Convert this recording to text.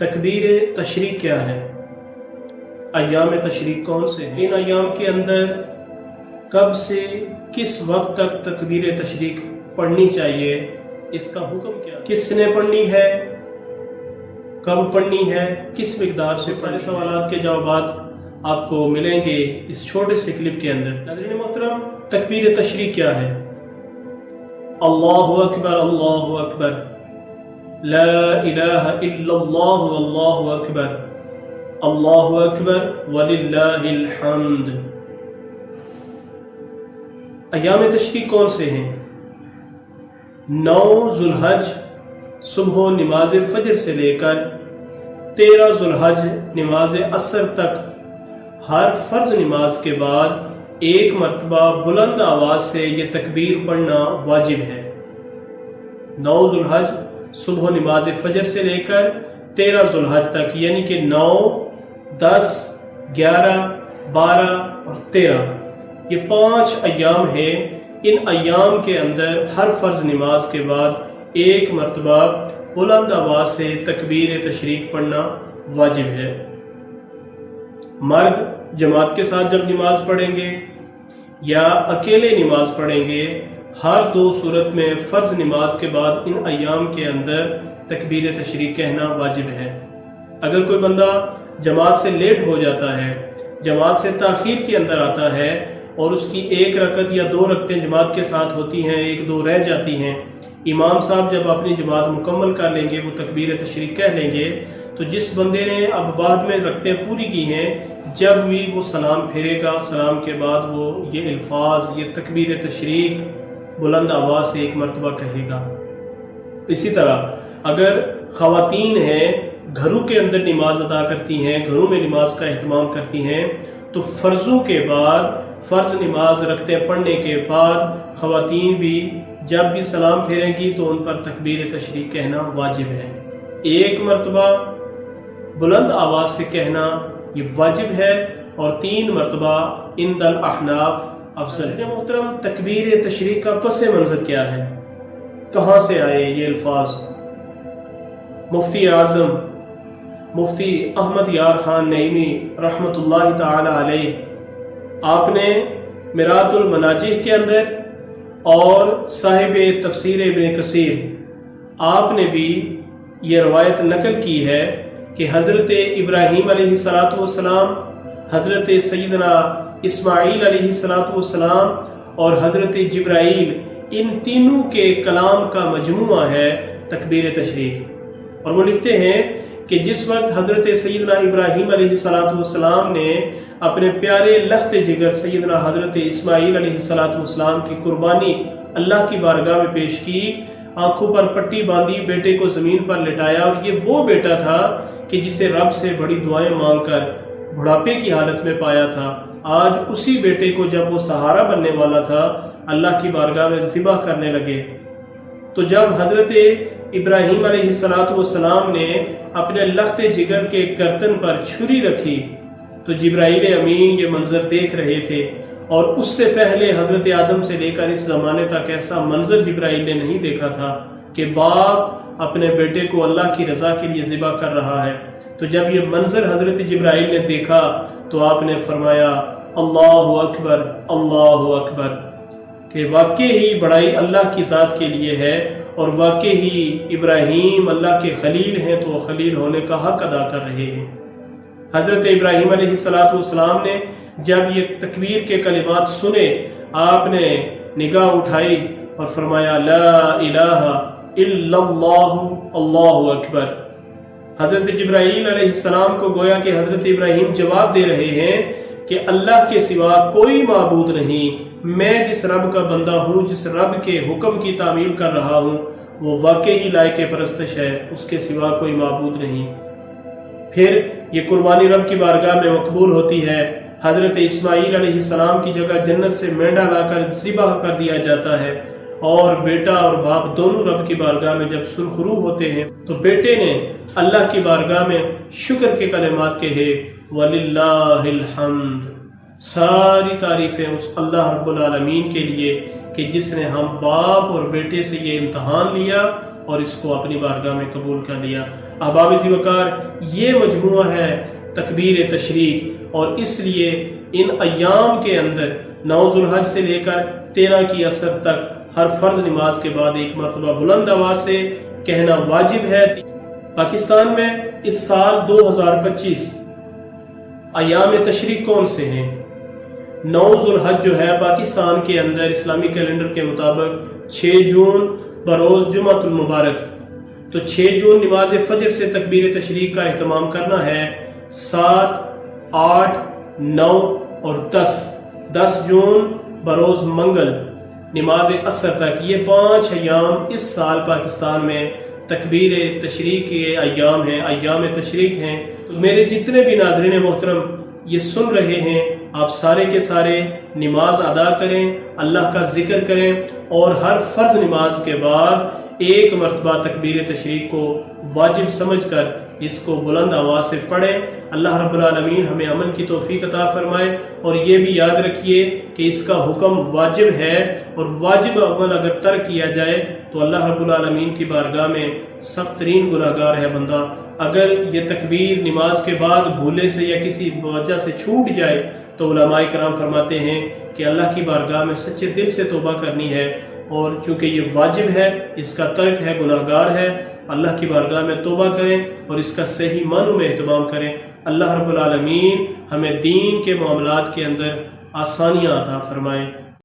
تکبیر تشریق کیا ہے؟ ایام تشریق کون سے ہیں؟ ان ایام کے اندر کب سے کس وقت تک تکبیر تشریق پڑھنی چاہیے؟ اس کا حکم کیا ہے؟ کس نے پڑھنی ہے؟ کب پڑھنی ہے؟ کس مقدار سے؟ سارے سوالات کے جوابات آپ کو ملیں گے اس چھوٹے سے کلپ کے اندر۔ ناظرین محترم، تکبیر تشریق کیا ہے؟ اللہ اکبر، اللہ اکبر، لا الہ الا اللہ واللہ اکبر، اللہ اکبر وللہ الحمد۔ ایام تشریق کون سے ہیں؟ 9 ذوالحج صبح نماز فجر سے لے کر 13 ذوالحج نماز عصر تک ہر فرض نماز کے بعد ایک مرتبہ بلند آواز سے یہ تکبیر پڑھنا واجب ہے۔ 9 ذوالحج صبح نماز فجر سے لے کر 13 ذوالحج تک، یعنی کہ 9، 10، 11، 12 اور 13، یہ 5 ایام ہیں۔ ان ایام کے اندر ہر فرض نماز کے بعد ایک مرتبہ بلند آواز سے تکبیر تشریق پڑھنا واجب ہے۔ مرد جماعت کے ساتھ جب نماز پڑھیں گے یا اکیلے نماز پڑھیں گے، ہر 2 صورت میں فرض نماز کے بعد ان ایام کے اندر تکبیر تشریق کہنا واجب ہے۔ اگر کوئی بندہ جماعت سے لیٹ ہو جاتا ہے، جماعت سے تاخیر کے اندر آتا ہے اور اس کی 1 رکعت یا 2 رکعتیں جماعت کے ساتھ ہوتی ہیں، 1-2 رہ جاتی ہیں، امام صاحب جب اپنی جماعت مکمل کر لیں گے، وہ تکبیر تشریق کہہ لیں گے، تو جس بندے نے اب بعد میں رکعتیں پوری کی ہیں، جب بھی وہ سلام پھیرے گا، سلام کے بعد وہ یہ الفاظ، یہ تکبیر تشریق بلند آواز سے ایک مرتبہ کہے گا۔ اسی طرح اگر خواتین ہیں، گھروں کے اندر نماز ادا کرتی ہیں، گھروں میں نماز کا اہتمام کرتی ہیں، تو فرضوں کے بعد، فرض نماز رکعتیں پڑھنے کے بعد خواتین بھی جب بھی سلام پھیریں گی تو ان پر تکبیر تشریق کہنا واجب ہے۔ 1 مرتبہ بلند آواز سے کہنا یہ واجب ہے اور 3 مرتبہ عند الاحناف افضل ہے۔ محترم، تکبیر تشریق کا پس منظر کیا ہے؟ کہاں سے آئے یہ الفاظ؟ مفتی اعظم مفتی احمد یار خان نعیمی رحمۃ اللہ تعالی علیہ، آپ نے مرات المناجح کے اندر اور صاحب تفسیر ابن کثیر، آپ نے بھی یہ روایت نقل کی ہے کہ حضرت ابراہیم علیہ السلام، حضرت سیدنا اسماعیل علیہ السلام اور حضرت جبرائیل، ان تینوں کے کلام کا مجموعہ ہے تکبیر تشریق۔ اور وہ لکھتے ہیں کہ جس وقت حضرت سیدنا ابراہیم علیہ السلام نے اپنے پیارے لخت جگر سیدنا حضرت اسماعیل علیہ السلام کی قربانی اللہ کی بارگاہ میں پیش کی، آنکھوں پر پٹی باندھی، بیٹے کو زمین پر لٹایا، اور یہ وہ بیٹا تھا کہ جسے رب سے بڑی دعائیں مانگ کر بڑھاپے کی حالت میں پایا تھا۔ آج اسی بیٹے کو جب وہ سہارا بننے والا تھا، اللہ کی بارگاہ میں ذبح کرنے لگے، تو جب حضرت ابراہیم علیہ السلام نے اپنے لخت جگر کے گردن پر چھری رکھی تو جبرائیل امین یہ منظر دیکھ رہے تھے، اور اس سے پہلے حضرت آدم سے لے کر اس زمانے تک ایسا منظر جبرائیل نے نہیں دیکھا تھا کہ باپ اپنے بیٹے کو اللہ کی رضا کے لیے ذبح کر رہا ہے۔ تو جب یہ منظر حضرت جبرائیل نے دیکھا تو آپ نے فرمایا اللہ اکبر، اللہ اکبر، کہ واقعی ہی بڑائی اللہ کی ذات کے لیے ہے، اور واقعی ہی ابراہیم اللہ کے خلیل ہیں، تو وہ خلیل ہونے کا حق ادا کر رہے ہیں۔ حضرت ابراہیم علیہ السلام نے جب یہ تکبیر کے کلمات سنے، آپ نے نگاہ اٹھائی اور فرمایا لا الہ الا اللہ، اللہ اکبر۔ حضرت جبرائیل علیہ السلام کو گویا کہ حضرت ابراہیم جواب دے رہے ہیں کہ اللہ کے سوا کوئی معبود نہیں، میں جس رب کا بندہ ہوں، جس رب کے حکم کی تعمیل کر رہا ہوں، وہ واقعی لائق پرستش ہے، اس کے سوا کوئی معبود نہیں۔ پھر یہ قربانی رب کی بارگاہ میں مقبول ہوتی ہے۔ حضرت اسماعیل علیہ السلام کی جگہ جنت سے مینڈا لا کر ذبح کر دیا جاتا ہے، اور بیٹا اور باپ دونوں رب کی بارگاہ میں جب سرخرو ہوتے ہیں تو بیٹے نے اللہ کی بارگاہ میں شکر کے کلمات کہے وَلِلَّهِ الْحَمْدِ، ساری تعریفیں اس اللہ رب العالمین کے لیے کہ جس نے ہم باپ اور بیٹے سے یہ امتحان لیا اور اس کو اپنی بارگاہ میں قبول کر لیا۔ احباب ذی وقار، یہ مجموعہ ہے تکبیر تشریق، اور اس لیے ان ایام کے اندر 9 ذوالحج سے لے کر 13 کی عصر تک ہر فرض نماز کے بعد ایک مرتبہ بلند آواز سے کہنا واجب ہے۔ پاکستان میں اس سال 2025 ایام تشریق کون سے ہیں؟ 9 ذوالحج جو ہے پاکستان کے اندر اسلامی کیلنڈر کے مطابق 6 جون بروز جمعۃ المبارک، تو 6 جون نماز فجر سے تکبیر تشریق کا اہتمام کرنا ہے۔ 7، 8، 9 اور 10 جون بروز منگل نماز عصر تک، یہ 5 ایام اس سال پاکستان میں تکبیر تشریق کے ایام ہیں، ایام تشریق ہیں۔ تو میرے جتنے بھی ناظرین محترم یہ سن رہے ہیں، آپ سارے کے سارے نماز ادا کریں، اللہ کا ذکر کریں، اور ہر فرض نماز کے بعد ایک مرتبہ تکبیر تشریق کو واجب سمجھ کر اس کو بلند آواز سے پڑھیں۔ اللہ رب العالمین ہمیں عمل کی توفیق عطا فرمائے، اور یہ بھی یاد رکھیے کہ اس کا حکم واجب ہے، اور واجب عمل اگر ترک کیا جائے تو اللہ رب العالمین کی بارگاہ میں سخت ترین گناہگار ہے بندہ۔ اگر یہ تکبیر نماز کے بعد بھولے سے یا کسی وجہ سے چھوٹ جائے تو علماء کرام فرماتے ہیں کہ اللہ کی بارگاہ میں سچے دل سے توبہ کرنی ہے، اور چونکہ یہ واجب ہے، اس کا ترک ہے، گناہگار ہے، اللہ کی بارگاہ میں توبہ کریں اور اس کا صحیح معنوں میں اہتمام کریں۔ اللہ رب العالمین ہمیں دین کے معاملات کے اندر آسانیاں عطا فرمائے۔